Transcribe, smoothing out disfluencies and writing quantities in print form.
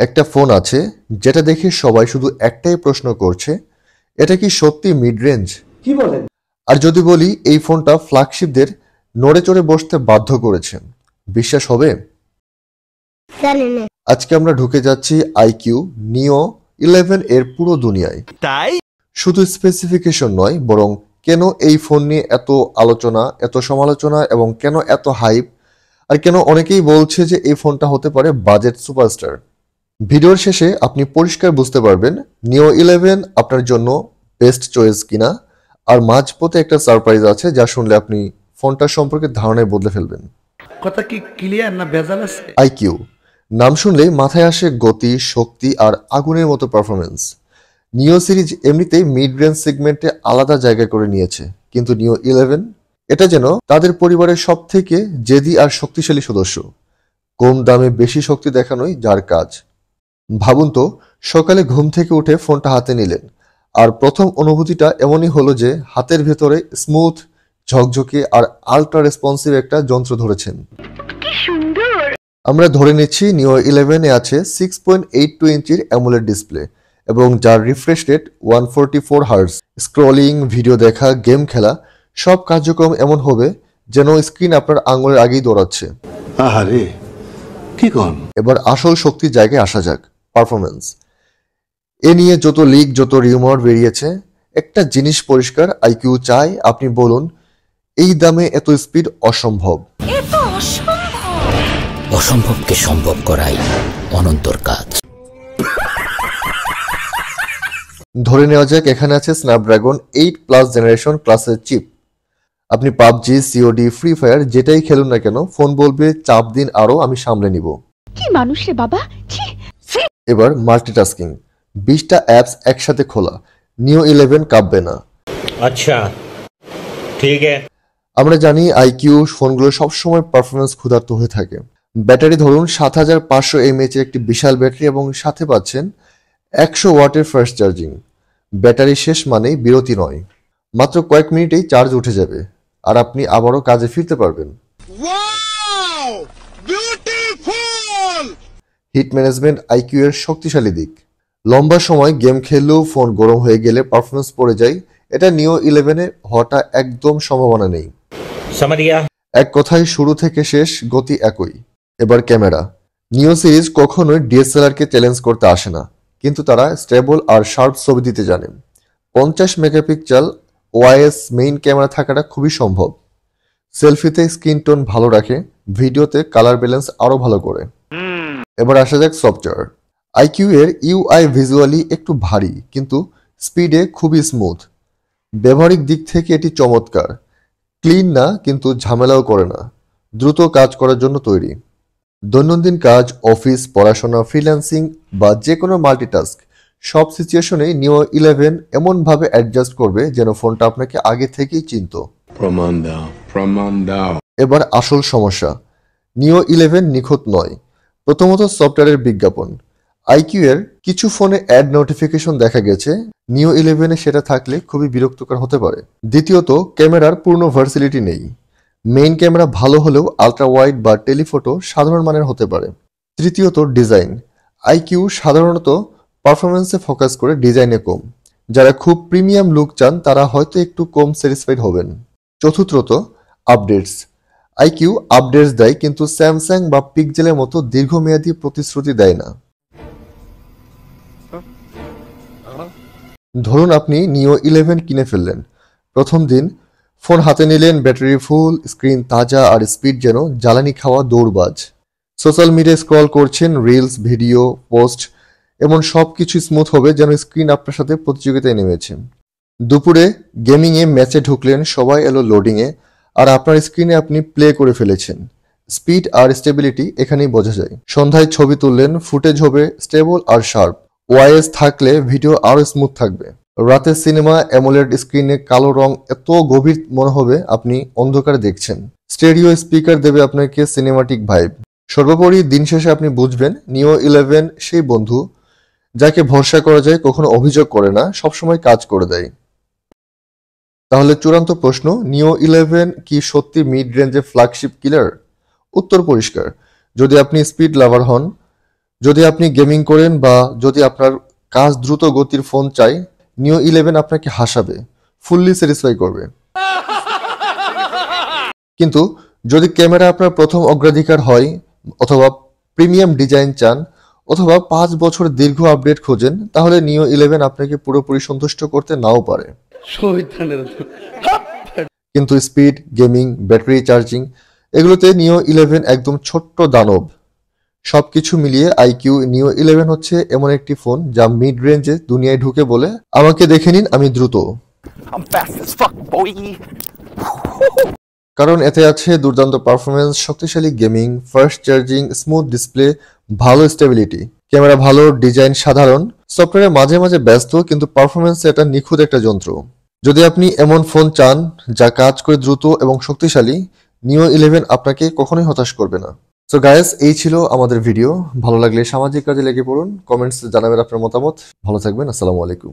একটা ফোন আছে যেটা দেখে সবাই শুধু একটাই প্রশ্ন করছে, এটা কি সত্যি মিড রেঞ্জ? কি বলেন? আর যদি বলি এই ফোনটা ফ্ল্যাগশিপদের নড়ে চড়ে বসতে বাধ্য করেছে, বিশ্বাস হবে? আজকে আমরা ঢুকে যাচ্ছি আইকিউ নিও 11 এর পুরো দুনিয়ায়। তাই শুধু স্পেসিফিকেশন নয়, বরং কেন এই ফোন নিয়ে এত আলোচনা, এত সমালোচনা এবং কেন এত হাইপ, আর কেন অনেকেই বলছে যে এই ফোনটা হতে পারে বাজেট সুপারস্টার। ভিডিওর শেষে আপনি পরিষ্কার বুঝতে পারবেন নিও 11 আপনার জন্য বেস্ট চয়েস কিনা, আর মাঝপথে একটা সারপ্রাইজ আছে যা শুনলে আপনি ফোনটা সম্পর্কে ধারণায় বদলে ফেলবেন। কথা কি ক্লিয়ার না ভেজাল আছে? আইকিউ নাম শুনলেই মাথায় আসে গতি, শক্তি আর আগুনের মতো পারফরমেন্স। নিও সিরিজ এমনিতেই মিড রেঞ্জ সেগমেন্টে আলাদা জায়গা করে নিয়েছে, কিন্তু নিও 11 এটা যেন তাদের পরিবারের সব থেকে জেদি আর শক্তিশালী সদস্য। কম দামে বেশি শক্তি দেখানোই যার কাজ। ভাবুন তো, সকালে ঘুম থেকে উঠে ফোনটা হাতে নিলেন, আর প্রথম অনুভূতিটা এমনই হলো যে হাতের ভেতরে স্মুথ, ঝকঝকে আর আল্ট্রা রেসপন্সিভ একটা যন্ত্র ধরেছেন। আমরা ধরে নিচ্ছি নিও 11 এ আছে 6.82 ইঞ্চির অ্যামোলেড ডিসপ্লে এবং যার refresh rate 144 hertz. Scrolling, video দেখা, গেম খেলা সব কার্যক্রম এমন হবে যেন স্ক্রিন আপনার আঙুলের আগেই দৌড়াচ্ছে। আহারে কি কোন? এবার আসল শক্তির জায়গায় আসা যাক, পারফরমেন্স। এ নিয়ে যত লিক, যত রিউমার বেরিয়েছে, একটা জিনিস পরিষ্কার, আইকিউ চায় আপনি বলুন এই দামে এত স্পিড অসম্ভব। অসম্ভবকে সম্ভব করাই অনন্তর কাজ। ধরে নেওয়া যাক এখানে আছে স্ন্যাপড্রাগন 8+ জেনারেশন ক্লাসের চিপ। আপনি পাবজি, সিওডি, ফ্রি ফায়ার যেটাই খেলুন না কেন, ফোন বলবে চাপ দিন আরো, আমি সামলে নিব। কি মানুষ রে বাবা! এবার মাল্টিটাস্কিং, 20টা অ্যাপস একসাথে খোলা, নিও 11 কাঁপবে না। আচ্ছা ঠিক আছে। আমরা জানি আইকিউ ফোনগুলো সবসময় পারফরমেন্স ক্ষুধার্ত হয়ে থাকে। ব্যাটারি ধরুন 7500 mAh এর একটি বিশাল ব্যাটারি এবং সাথে পাচ্ছেন 100 ওয়াটের ফাস্ট চার্জিং। ব্যাটারি শেষ মানেই বিরতি নয়, মাত্র কয়েক মিনিটেই চার্জ উঠে যাবে আর আপনি আবারও কাজে ফিরতে পারবেন। হিট ম্যানেজমেন্ট আইকিউ এর শক্তিশালী দিক। লম্বা সময় গেম খেললেও ফোন গরম হয়ে গেলে পারফরমেন্স পড়ে যায়, এটা নিও 11 এ হওয়াটা একদম সম্ভাবনা নেই। এক কথায় শুরু থেকে শেষ গতি একই। এবার ক্যামেরা। নিও সিরিজ কখনোই ডিএসএলআর কে চ্যালেঞ্জ করতে আসে না, কিন্তু তারা স্টেবল আর শার্প ছবি দিতে জানেন। 50 মেগাপিক্সেল ওআইএস মেইন ক্যামেরা থাকাটা খুবই সম্ভব। সেলফিতে স্ক্রিন টোন ভালো রাখে, ভিডিওতে কালার ব্যালেন্স আরো ভালো করে। এবার আসা যাক সফটওয়্যার। আইকিউ এর ইউআই ভিজুয়ালি একটু ভারী, কিন্তু স্পিডে খুবই স্মুথ। ব্যবহারিক দিক থেকে এটি চমৎকার। ক্লিন না, কিন্তু ঝামেলাও করে না, দ্রুত কাজ করার জন্য তৈরি। দৈনন্দিন কাজ, অফিস, পড়াশোনা, ফ্রিল্যান্সিং বা যে কোনো মাল্টিটাস্ক সব সিচুয়েশনেই নিও 11 এমনভাবে অ্যাডজাস্ট করবে যেন ফোনটা আপনাকে আগে থেকেই চিনত। প্রমাণ দাও। এবার আসল সমস্যা, নিও 11 নিখুঁত নয়। প্রথমত সফটওয়্যারের বিজ্ঞাপন। আইকিউ এর কিছু ফোনে অ্যাড নোটিফিকেশন দেখা গেছে, নিও 11 এ সেটা থাকলে খুবই বিরক্তকর হতে পারে। দ্বিতীয়ত ক্যামেরার পূর্ণ ভার্সিলিটি নেই। মেইন ক্যামেরা ভালো হলেও আলট্রা ওয়াইড বা টেলিফটো সাধারণ মানের হতে পারে। তৃতীয়ত ডিজাইন। আইকিউ সাধারণত পারফরমেন্সে ফোকাস করে, ডিজাইনে কম। যারা খুব প্রিমিয়াম লুক চান তারা হয়তো একটু কম স্যাটিসফাইড হবেন। চতুর্থত আপডেটস। আইকিউ আপডেটস দেয়, কিন্তু স্যামসাং বা পিক্সেলের মতো দীর্ঘমেয়াদী প্রতিশ্রুতি দেয় না। ধরুন আপনি নিও 11 কিনে ফেললেন, প্রথম দিন ফোন হাতে নিলেন, ব্যাটারি ফুল, স্ক্রিন তাজা আর স্পিড যেন জ্বালানি খাওয়া দৌড়বাজ। সোশ্যাল মিডিয়ায় স্ক্রল করছেন, রিলস, ভিডিও, পোস্ট, এমন সব কিছু স্মুথ হবে যেন স্ক্রিন আপনার সাথে প্রতিযোগিতায় নেমেছে। দুপুরে গেমিংয়ে ম্যাচে ঢুকলেন, সবাই এলো লোডিংয়ে, আর আপনার স্ক্রিনে আপনি প্লে করে ফেলেছেন। স্পিড আর স্টেবিলিটি এখানেই বোঝা যায়। সন্ধ্যায় ছবি তুললেন, ফুটেজ হবে স্টেবল আর শার্প। ওআইএস থাকলে ভিডিও আরো স্মুথ থাকবে। রাতের সিনেমা অ্যামোলেড স্ক্রিনে কালো রং এত গভীর মনে হবে আপনি অন্ধকারে দেখছেন। স্টেরিও স্পিকার দেবে আপনাকে সিনেমাটিক ভাইব। সর্বোপরি দিন শেষে আপনি বুঝবেন নিও 11 সেই বন্ধু যাকে ভরসা করা যায়, কখনো অভিযোগ করে না, সবসময় কাজ করে দেয়। তাহলে চূড়ান্ত প্রশ্ন, নিও 11 কি সত্যি মিড রেঞ্জে ফ্ল্যাগশিপ কিলার? উত্তর পরিষ্কার। যদি আপনি স্পিড লাভার হন, যদি আপনি গেমিং করেন বা যদি আপনার কাজ দ্রুত গতির ফোন চাই, নিও 11 আপনাকে হাসাবে, ফুললি স্যাটিসফাই করবে। কিন্তু যদি ক্যামেরা আপনার প্রথম অগ্রাধিকার হয়, অথবা প্রিমিয়াম ডিজাইন চান, অথবা 5 বছর দীর্ঘ আপডেট খোঁজেন, তাহলে নিও 11 আপনাকে পুরোপুরি সন্তুষ্ট করতে নাও পারে। কিন্তু স্পিড, গেমিং, ব্যাটারি চার্জিং এগুলোতে নিও 11 একদম ছোট্ট দানব। সবকিছু মিলিয়ে আইকিউ নিও 11 হচ্ছে এমন একটি ফোন যা মিড রেঞ্জে দুনিয়ায় ঢুকে বলে, আমাকে দেখে নিন, আমি দ্রুত। কারণ এতে আছে দুর্দান্ত পারফরমেন্স, শক্তিশালী gaming, fast charging, smooth display, ভালো স্টেবিলিটি, ক্যামেরা ভালো, ডিজাইন সাধারণ, সফটওয়্যারে মাঝে মাঝে ব্যস্ত, কিন্তু পারফরমেন্সে এটা নিখুঁত একটা যন্ত্র। যদি আপনি এমন ফোন চান যা কাজ করে দ্রুত এবং শক্তিশালী, নিও 11 আপনাকে কখনোই হতাশ করবে না। সো গাইস, এই ছিল আমাদের ভিডিও। ভালো লাগলে সামাজিক কাজে লেগে পড়ুন, কমেন্টস জানাবেন আপনার মতামত। ভালো থাকবেন, আসসালামু আলাইকুম।